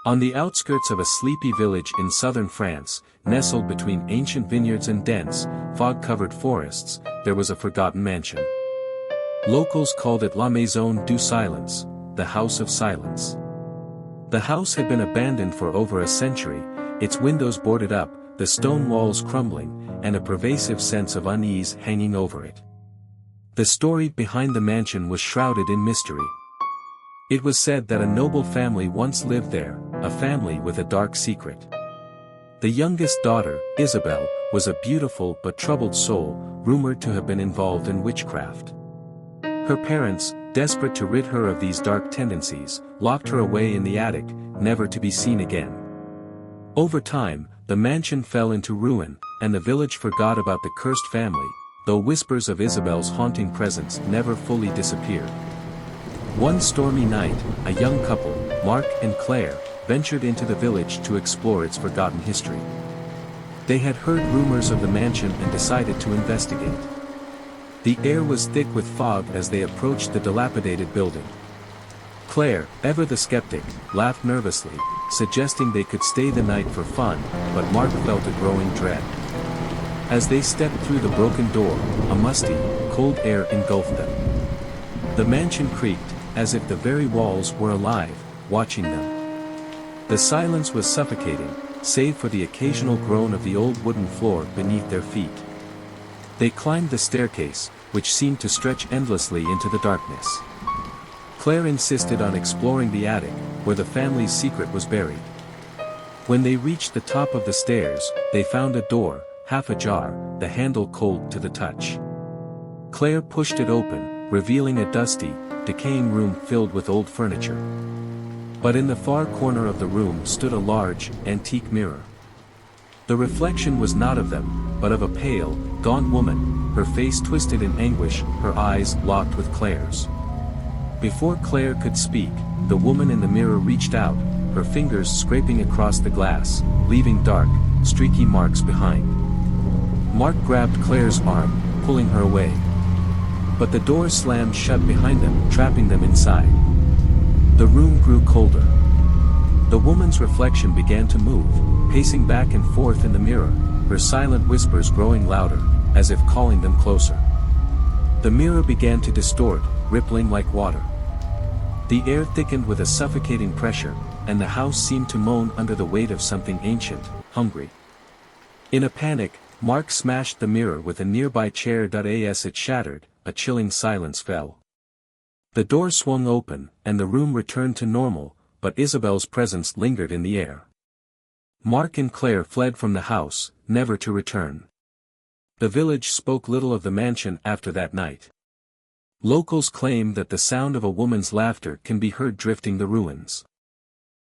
On the outskirts of a sleepy village in southern France, nestled between ancient vineyards and dense, fog-covered forests, there was a forgotten mansion. Locals called it La Maison du Silence, the House of Silence. The house had been abandoned for over a century, its windows boarded up, the stone walls crumbling, and a pervasive sense of unease hanging over it. The story behind the mansion was shrouded in mystery. It was said that a noble family once lived there, a family with a dark secret. The youngest daughter, Isabelle, was a beautiful but troubled soul, rumored to have been involved in witchcraft. Her parents, desperate to rid her of these dark tendencies, locked her away in the attic, never to be seen again. Over time, the mansion fell into ruin, and the village forgot about the cursed family, though whispers of Isabelle's haunting presence never fully disappeared. One stormy night, a young couple, Mark and Claire, ventured into the village to explore its forgotten history. They had heard rumors of the mansion and decided to investigate. The air was thick with fog as they approached the dilapidated building. Claire, ever the skeptic, laughed nervously, suggesting they could stay the night for fun, but Mark felt a growing dread. As they stepped through the broken door, a musty, cold air engulfed them. The mansion creaked, as if the very walls were alive, watching them. The silence was suffocating, save for the occasional groan of the old wooden floor beneath their feet. They climbed the staircase, which seemed to stretch endlessly into the darkness. Claire insisted on exploring the attic, where the family's secret was buried. When they reached the top of the stairs, they found a door, half ajar, the handle cold to the touch. Claire pushed it open, revealing a dusty, decaying room filled with old furniture. But in the far corner of the room stood a large, antique mirror. The reflection was not of them, but of a pale, gaunt woman, her face twisted in anguish, her eyes locked with Claire's. Before Claire could speak, the woman in the mirror reached out, her fingers scraping across the glass, leaving dark, streaky marks behind. Mark grabbed Claire's arm, pulling her away. But the door slammed shut behind them, trapping them inside. The room grew colder. The woman's reflection began to move, pacing back and forth in the mirror, her silent whispers growing louder, as if calling them closer. The mirror began to distort, rippling like water. The air thickened with a suffocating pressure, and the house seemed to moan under the weight of something ancient, hungry. In a panic, Mark smashed the mirror with a nearby chair. As it shattered, a chilling silence fell. The door swung open, and the room returned to normal, but Isabelle's presence lingered in the air. Mark and Claire fled from the house, never to return. The village spoke little of the mansion after that night. Locals claim that the sound of a woman's laughter can be heard drifting the ruins.